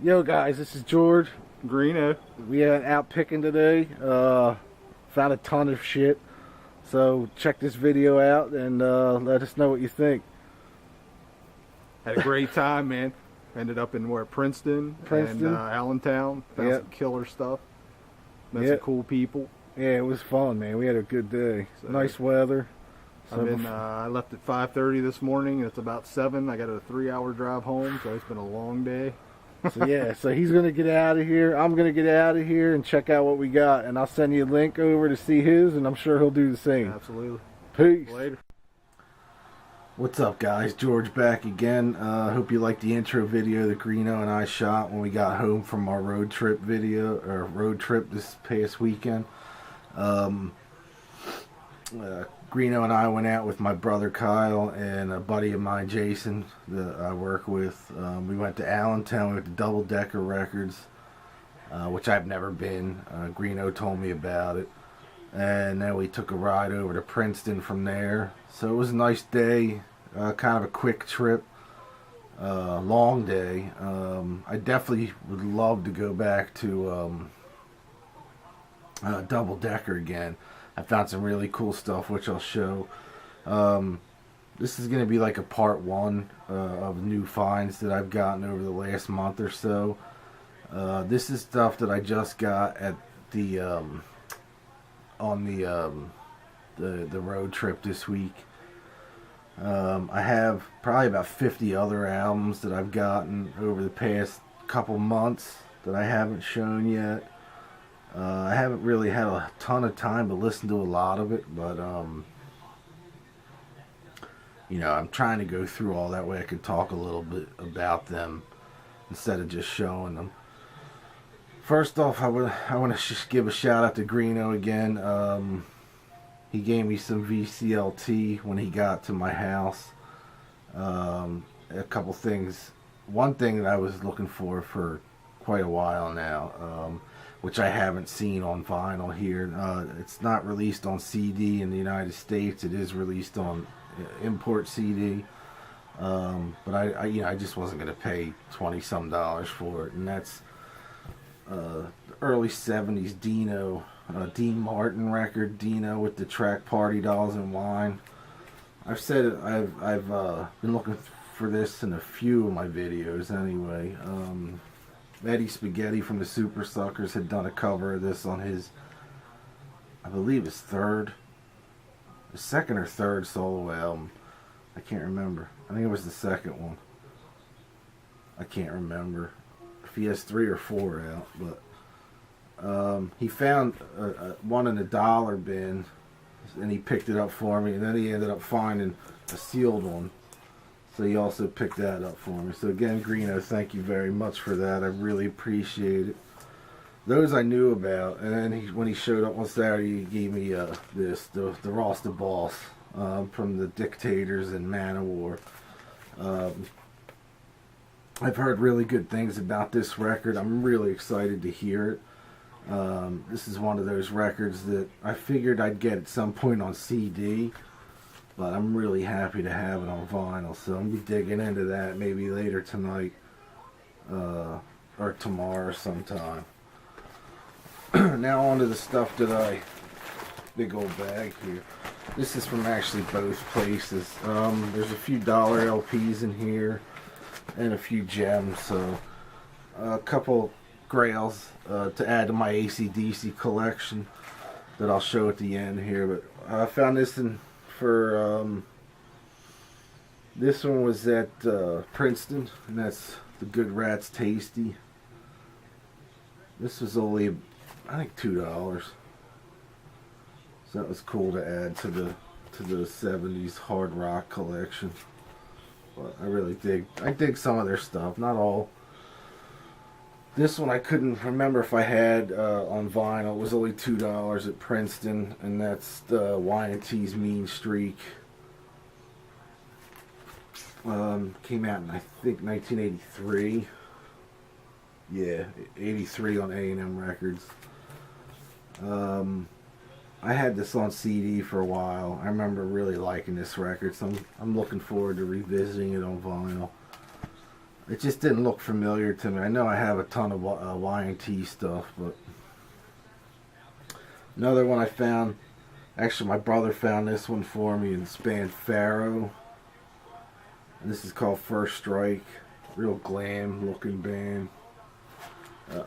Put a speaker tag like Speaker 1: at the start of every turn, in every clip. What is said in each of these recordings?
Speaker 1: Yo guys, this is George.
Speaker 2: Greeno.
Speaker 1: We out picking today. Found a ton of shit. So check this video out and let us know what you think.
Speaker 2: Had a great time, man. Ended up in Princeton, and Allentown. Found some killer stuff. Met some cool people.
Speaker 1: Yeah, it was fun, man. We had a good day. So, nice weather.
Speaker 2: I left at 5:30 this morning. It's about 7. I got a 3-hour drive home, so it's been a long day.
Speaker 1: So he's gonna get out of here. I'm gonna get out of here and check out what we got, and I'll send you a link over to see his, and I'm sure he'll do the same.
Speaker 2: Absolutely.
Speaker 1: Peace.
Speaker 2: Later.
Speaker 1: What's up, guys? George back again. Hope you liked the intro video that Greeno and I shot when we got home from our road trip this past weekend. Greeno and I went out with my brother Kyle and a buddy of mine, Jason, that I work with. We went to Allentown. We went to Double Decker Records, which I've never been. Greeno told me about it. And then we took a ride over to Princeton from there. So it was a nice day, kind of a quick trip, long day. I definitely would love to go back to Double Decker again. I found some really cool stuff, which I'll show. This is going to be like a part 1 of new finds that I've gotten over the last month or so. This is stuff that I just got at the on the road trip this week. I have probably about 50 other albums that I've gotten over the past couple months that I haven't shown yet. I haven't really had a ton of time to listen to a lot of it, but you know, I'm trying to go through all that way I can talk a little bit about them instead of just showing them. First off, I want to just give a shout out to Greeno again. He gave me some VCLT when he got to my house. A couple things. One thing that I was looking for quite a while now, which I haven't seen on vinyl here. It's not released on CD in the United States. It is released on import CD. But I just wasn't going to pay $20-some for it, and that's the early 70s Dino, Dean Martin record, Dino with the track Party Dolls and Wine. I've said it, I've been looking for this in a few of my videos anyway. Eddie Spaghetti from the Super Suckers had done a cover of this on his, I believe his second or third solo album. I can't remember. I think it was the second one. I can't remember if he has 3 or 4 out, but he found one in a dollar bin, and he picked it up for me, and then he ended up finding a sealed one. So he also picked that up for me. So again, Greeno, thank you very much for that. I really appreciate it. Those I knew about, and then when he showed up on Saturday, he gave me the Ross the Boss from the Dictators and Manowar. I've heard really good things about this record. I'm really excited to hear it. This is one of those records that I figured I'd get at some point on CD. But I'm really happy to have it on vinyl, so I'm going to be digging into that maybe later tonight or tomorrow sometime. Now on to the stuff that big old bag here. This is from actually both places. There's a few dollar LPs in here and a few gems, so a couple grails to add to my AC/DC collection that I'll show at the end here. But I found this this one was at Princeton, and that's the Good Rats Tasty. This was only, I think, $2, so that was cool to add to the 70s hard rock collection. But I dig some of their stuff, not all. This one I couldn't remember if I had on vinyl. It was only $2 at Princeton, and that's the Y&T's Mean Streak. Came out in, I think, 1983. Yeah, 83 on A&M Records. I had this on CD for a while. I remember really liking this record, so I'm looking forward to revisiting it on vinyl. it just didn't look familiar to me. I know I have a ton of Y&T stuff, but another one I found, actually my brother found this one for me, in this band Pharaoh. And this is called First Strike. Real glam looking band.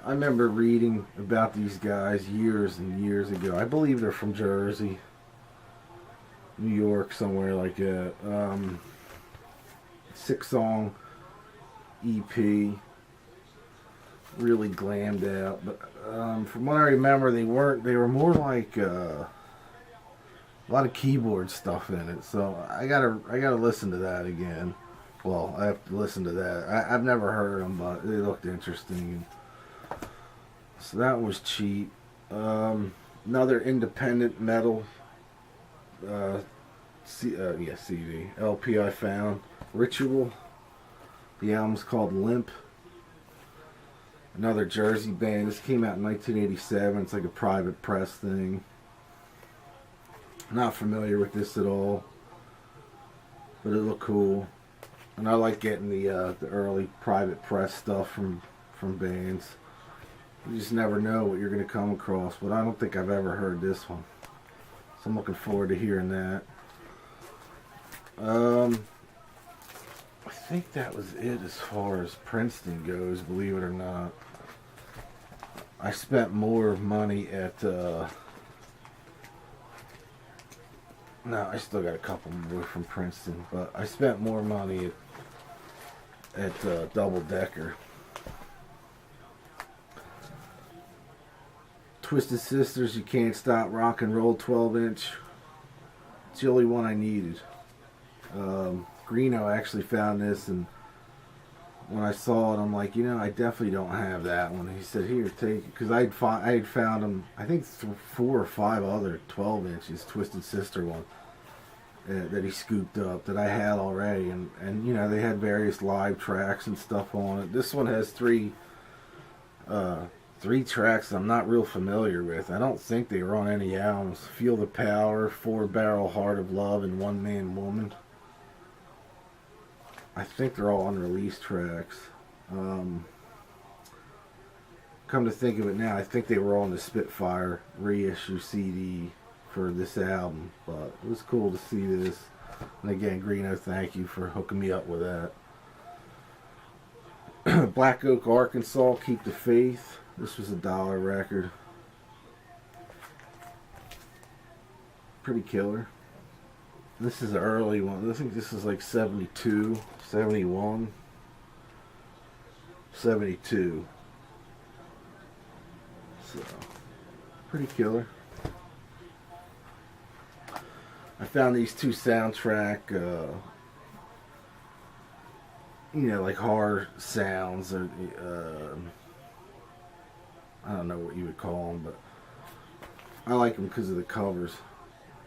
Speaker 1: I remember reading about these guys years and years ago. I believe they're from Jersey, New York, somewhere like that. 6-song EP, really glammed out. But from what I remember, they were more like a lot of keyboard stuff in it. So I gotta listen to that again. Well, I have to listen to that. I've never heard them, but they looked interesting. So that was cheap. Another independent metal CD LP I found. Ritual. The album's called Limp. Another Jersey band. This came out in 1987. It's like a private press thing. Not familiar with this at all, but it looked cool. And I like getting the early private press stuff from bands. You just never know what you're going to come across, but I don't think I've ever heard this one. So I'm looking forward to hearing that. I think that was it as far as Princeton goes, believe it or not. I spent more money at... no, I still got a couple more from Princeton, but I spent more money at Double Decker. Twisted Sisters, You Can't Stop Rock and Roll 12-inch. It's the only one I needed. Greeno actually found this, and when I saw it, I'm like, I definitely don't have that one. He said, here, take it. Because I had found them, I think 4 or 5 other 12 inches, Twisted Sister one, that he scooped up that I had already. And they had various live tracks and stuff on it. This one has 3 tracks I'm not real familiar with. I don't think they were on any albums. Feel the Power, 4-Barrel Heart of Love, and One Man Woman. I think they're all unreleased tracks. Come to think of it now, I think they were on the Spitfire reissue CD for this album. But it was cool to see this. And again, Greeno, thank you for hooking me up with that. Black Oak, Arkansas, Keep the Faith. This was a $1 record. Pretty killer. This is an early one. I think this is like 72, 71, 72. So, pretty killer. I found these 2 soundtrack, like horror sounds, or I don't know what you would call them, but I like them because of the covers.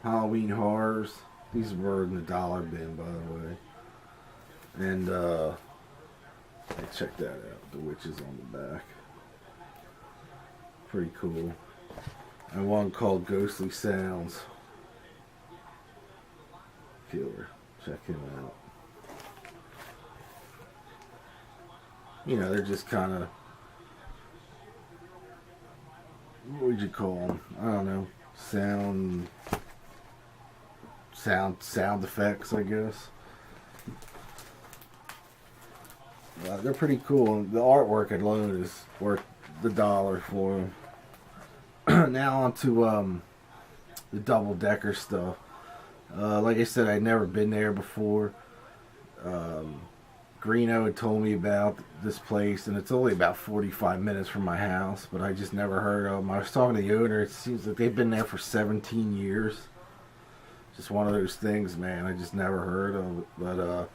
Speaker 1: Halloween Horrors. These were in the $1 bin, by the way. And check that out. The witches on the back. Pretty cool. And one called Ghostly Sounds. Killer. Check him out. They're just kind of, what would you call them? I don't know. Sound effects, I guess. They're pretty cool. The artwork alone is worth the $1 for them. Now on to the Double Decker stuff. Like I said, I'd never been there before. Greeno had told me about this place, and it's only about 45 minutes from my house, but I just never heard of them. I was talking to the owner. It seems like they've been there for 17 years. Just one of those things, man. I just never heard of it, but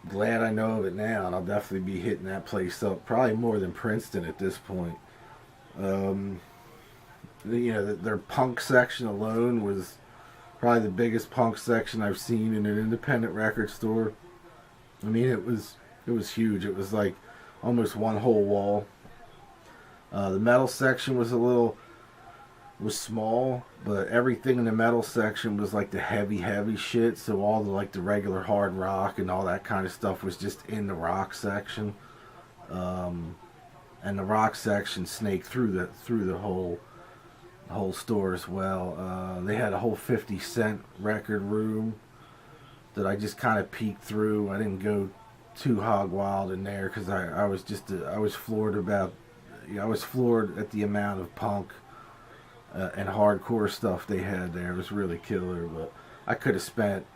Speaker 1: glad I know of it now, and I'll definitely be hitting that place up, probably more than Princeton at this point. Their punk section alone was probably the biggest punk section I've seen in an independent record store. I mean, it was huge. It was like almost one whole wall. The metal section was small, but everything in the metal section was like the heavy shit. So all the regular hard rock and all that kind of stuff was just in the rock section. And the rock section snaked through the whole store as well. They had a whole 50 Cent record room that I just kind of peeked through. I didn't go too hog wild in there because I was floored about, I was floored at the amount of punk and hardcore stuff they had there. It was really killer, but I could have spent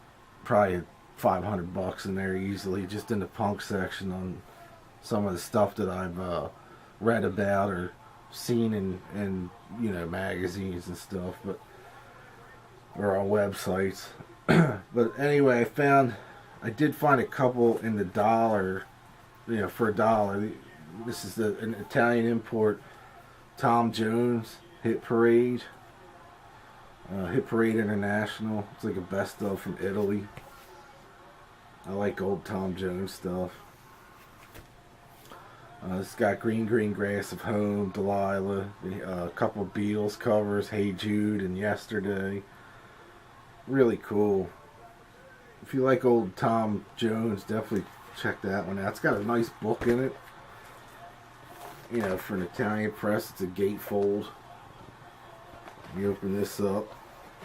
Speaker 1: probably $500 in there easily just in the punk section on some of the stuff that I've read about or seen in magazines and stuff, but or on websites. But anyway, I did find a couple in the dollar, for $1. This is an Italian import, Tom Jones Hit Parade. Hit Parade International. It's like a best of from Italy. I like old Tom Jones stuff. It's got Green Green Grass of Home, Delilah, a couple of Beatles covers, Hey Jude and Yesterday. Really cool. If you like old Tom Jones, definitely check that one out. It's got a nice book in it. For an Italian press, it's a gatefold. You open this up,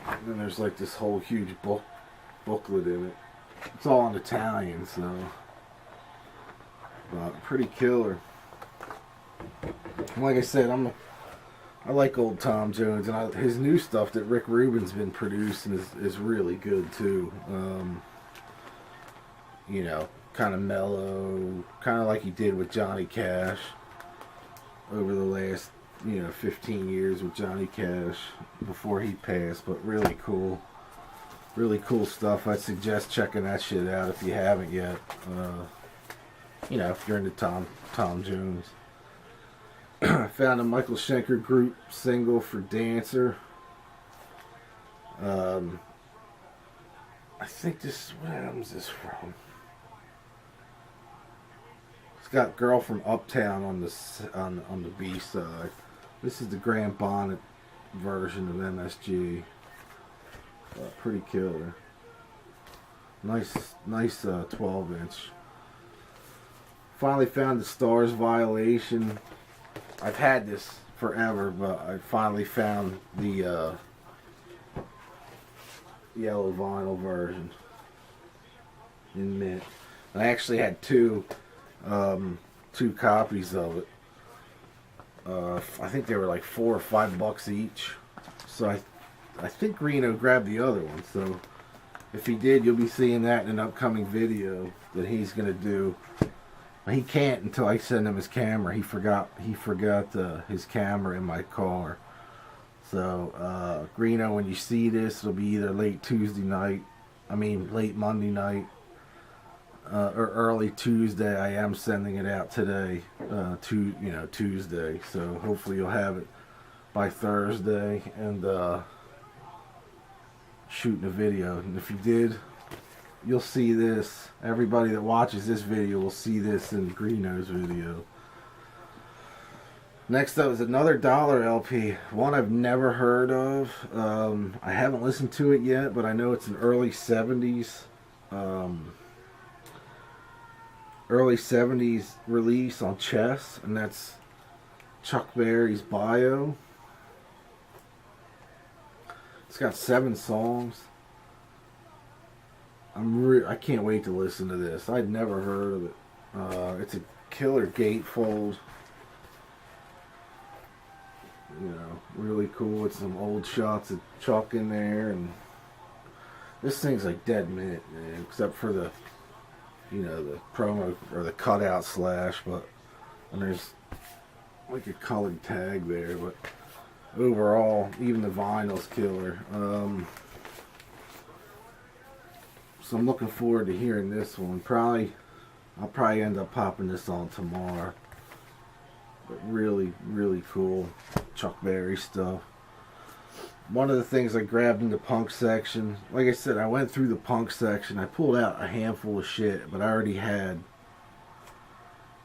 Speaker 1: and then there's like this whole huge booklet in it. It's all in Italian, so pretty killer. Like I said, I like old Tom Jones, and his new stuff that Rick Rubin's been producing is really good too. Kind of mellow, kind of like he did with Johnny Cash over the last 15 years with Johnny Cash before he passed. But really cool stuff. I suggest checking that shit out if you haven't yet. If you're into Tom Jones. I found a Michael Schenker group single for Dancer. I think what album is this from? It's got Girl from Uptown on the B side. This is the Graham Bonnet version of MSG. Pretty killer. Nice 12-inch. Finally found the Stars Violation. I've had this forever, but I finally found the yellow vinyl version in mint. I actually had two copies of it. I think they were like $4 or $5 each. So I think Greeno grabbed the other one. So if he did, you'll be seeing that in an upcoming video that he's gonna do. He can't until I send him his camera. He forgot his camera in my car. So Greeno, when you see this, it'll be either late Monday night, or early Tuesday. I am sending it out today, Tuesday. So hopefully you'll have it by Thursday and shooting a video. And if you did, you'll see this. Everybody that watches this video will see this in Greeno's video. Next up is another dollar LP. One I've never heard of. I haven't listened to it yet, but I know it's an early 70s release on Chess, and that's Chuck Berry's Bio. It's got 7 songs. I can't wait to listen to this. I'd never heard of it. It's a killer gatefold. Really cool with some old shots of Chuck in there, and this thing's like dead mint, man, except for the promo or the cutout slash, and there's like a colored tag there, but overall, even the vinyl's killer. So I'm looking forward to hearing this one. I'll probably end up popping this on tomorrow. But really, really cool Chuck Berry stuff. One of the things I grabbed in the punk section, like I said, I went through the punk section. I pulled out a handful of shit, but I already had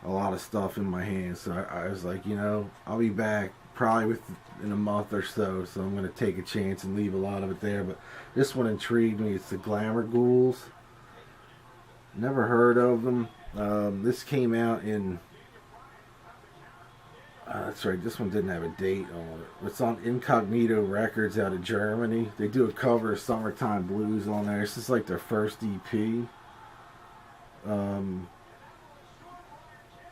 Speaker 1: a lot of stuff in my hands. So I was like, I'll be back probably in a month or so. So I'm going to take a chance and leave a lot of it there. But this one intrigued me. It's the Glamour Ghouls. Never heard of them. This came out in that's right. This one didn't have a date on it. It's on Incognito Records out of Germany. They do a cover of Summertime Blues on there. This is like their first EP.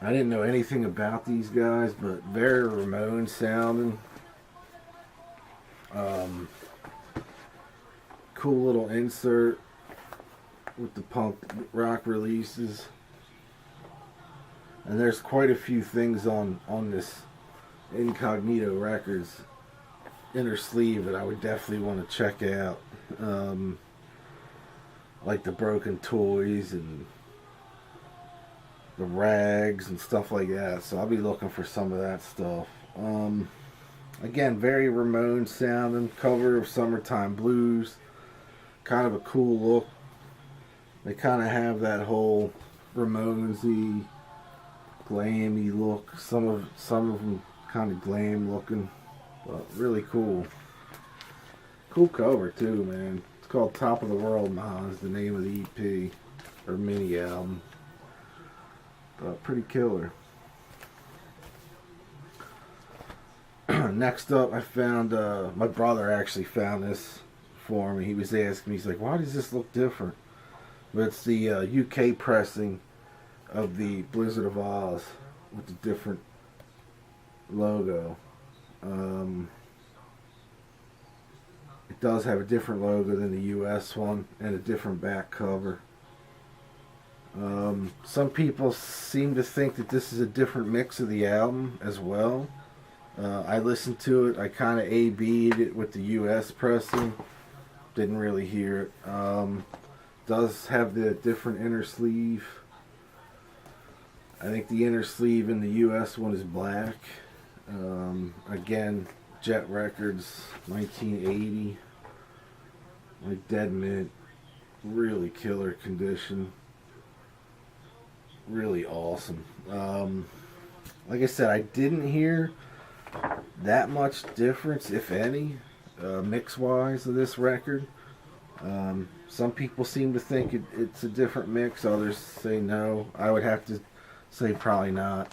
Speaker 1: I didn't know anything about these guys, but very Ramones sounding. Cool little insert with the punk rock releases. And there's quite a few things on this Incognito Records inner sleeve that I would definitely want to check out. Like the Broken Toys and the Rags and stuff like that. So I'll be looking for some of that stuff. Again, very Ramones sounding. Cover of Summertime Blues. Kind of a cool look. They kind of have that whole Ramonesy, glammy look. Some of them kind of glam looking, but really cool. Cool cover too, man. It's called Top of the World Now is the name of the EP or mini album. But pretty killer. Next up, I found my brother actually found this for me. He was asking me, he's like, "Why does this look different?" But it's the UK pressing of the Blizzard of Oz with the different logo. It does have a different logo than the US one and a different back cover. Some people seem to think that this is a different mix of the album as well. I listened to it. I kind of A-B'd it with the US pressing. Didn't really hear it. Does have the different inner sleeve. I think the inner sleeve in the US one is black. Again, Jet Records, 1980. Like dead mint. Really killer condition. Really awesome. Like I said, I didn't hear that much difference, if any, mix-wise of this record. Some people seem to think it's a different mix. Others say no. I would have to say probably not.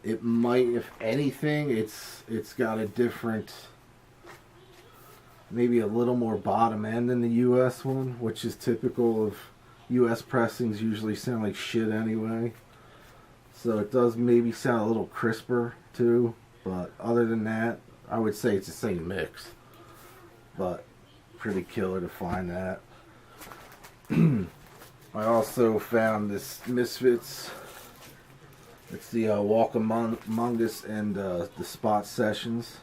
Speaker 1: It might, if anything, it's got a different, maybe a little more bottom end than the US one, which is typical of US pressings. Usually sound like shit anyway. So it does maybe sound a little crisper too, but other than that, I would say it's the same mix. But pretty killer to find that. I also found this Misfits. It's the Walk Among Us and the Spot Sessions.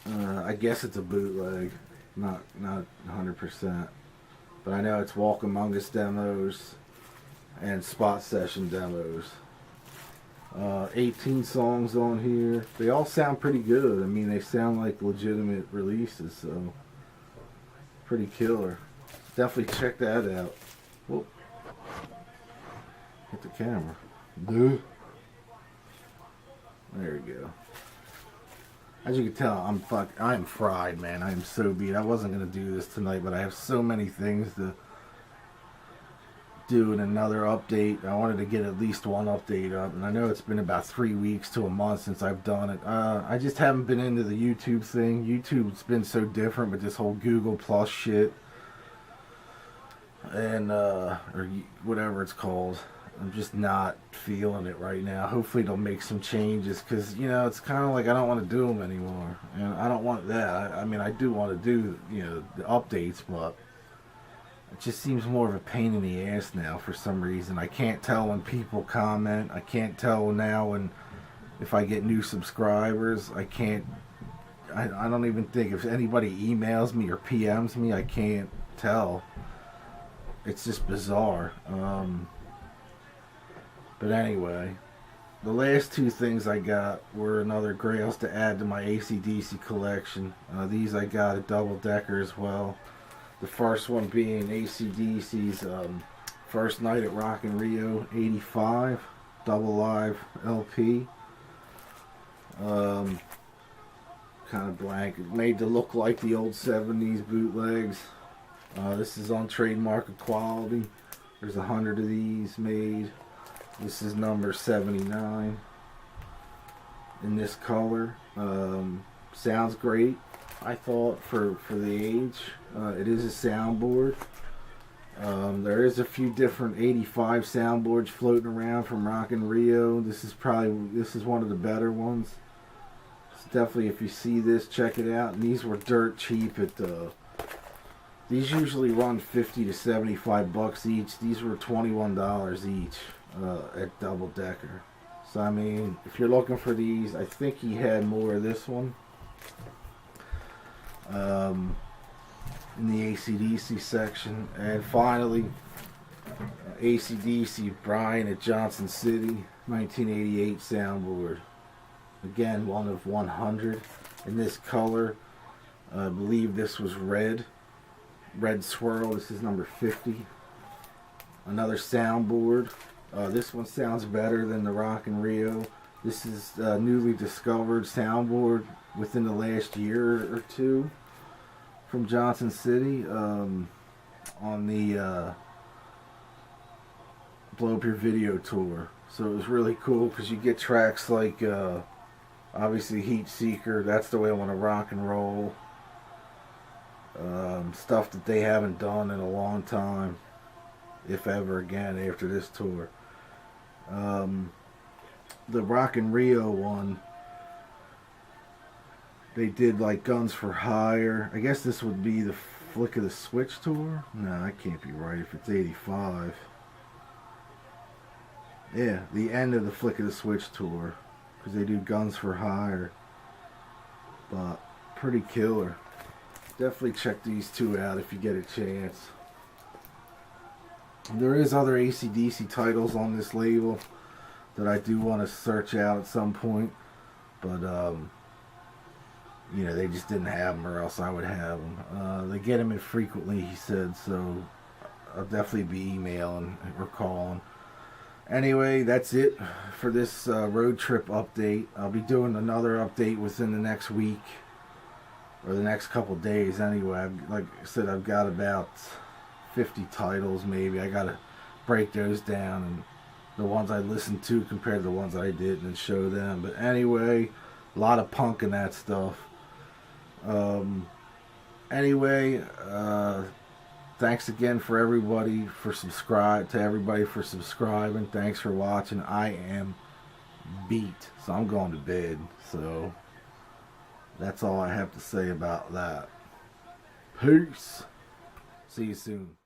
Speaker 1: I guess it's a bootleg, not 100%, but I know it's Walk Among Us demos and Spot Session demos. 18 songs on here. They all sound pretty good. I mean, they sound like legitimate releases, so pretty killer. Definitely check that out. Whoop. Hit the camera. Dude. There we go. As you can tell, I am fried, man. I am so beat. I wasn't gonna do this tonight, but I have so many things to do in another update. I wanted to get at least one update up, and I know it's been about 3 weeks to a month since I've done it. I just haven't been into the YouTube thing. YouTube's been so different with this whole Google Plus shit, and or whatever it's called. I'm just not feeling it right now. Hopefully they'll make some changes, because it's kind of like I don't want to do them anymore, and I don't want that. I mean, I do want to do the updates, but it just seems more of a pain in the ass now for some reason. I can't tell when people comment. I can't tell now if I get new subscribers. I don't even think if anybody emails me or PMs me. I can't tell. It's just bizarre. But anyway, the last two things I got were another grails to add to my AC/DC collection. These I got a double-decker as well. The first one being AC/DC's First Night at Rock in Rio 85 double live LP. Kind of blank. It made to look like the old 70s bootlegs. This is on trademark quality. There's 100 of these made. This is number 79 in this color. Sounds great, I thought, for the age. It is a soundboard. There is a few different 85 soundboards floating around from Rockin' Rio. This is one of the better ones. So definitely, if you see this, check it out. And these were dirt cheap at these usually run 50 to 75 bucks each. These were $21 each at Double Decker. So I mean, if you're looking for these, I think he had more of this one. In the AC/DC section. And finally, AC/DC Brian at Johnson City, 1988 soundboard. Again, one of 100 in this color. I believe this was red swirl. This is number 50. Another soundboard. This one sounds better than the Rockin' Rio. This is a newly discovered soundboard within the last year or two from Johnson City, on the Blow Up Your Video tour. So it was really cool because you get tracks like obviously Heat Seeker, That's the Way I Want to Rock and Roll, stuff that they haven't done in a long time, if ever again, after this tour. The Rockin' Rio one, they did like Guns for Hire. I guess this would be the Flick of the Switch tour. No, that can't be right if it's 85. Yeah, the end of the Flick of the Switch tour, because they do Guns for Hire. But pretty killer. Definitely check these two out if you get a chance. There is other AC/DC titles on this label that I do want to search out at some point, but you know, they just didn't have them, or else I would have them. They get them infrequently, he said, so I'll definitely be emailing or calling. Anyway, that's it for this road trip update. I'll be doing another update within the next week, or the next couple days anyway. Like I said, I've got about 50 titles maybe. I gotta break those down, and the ones I listened to compared to the ones I didn't, and show them. But anyway, a lot of punk in that stuff. Anyway, thanks again for everybody for subscribing. Thanks for watching. I am beat, so I'm going to bed. So that's all I have to say about that. Peace. See you soon.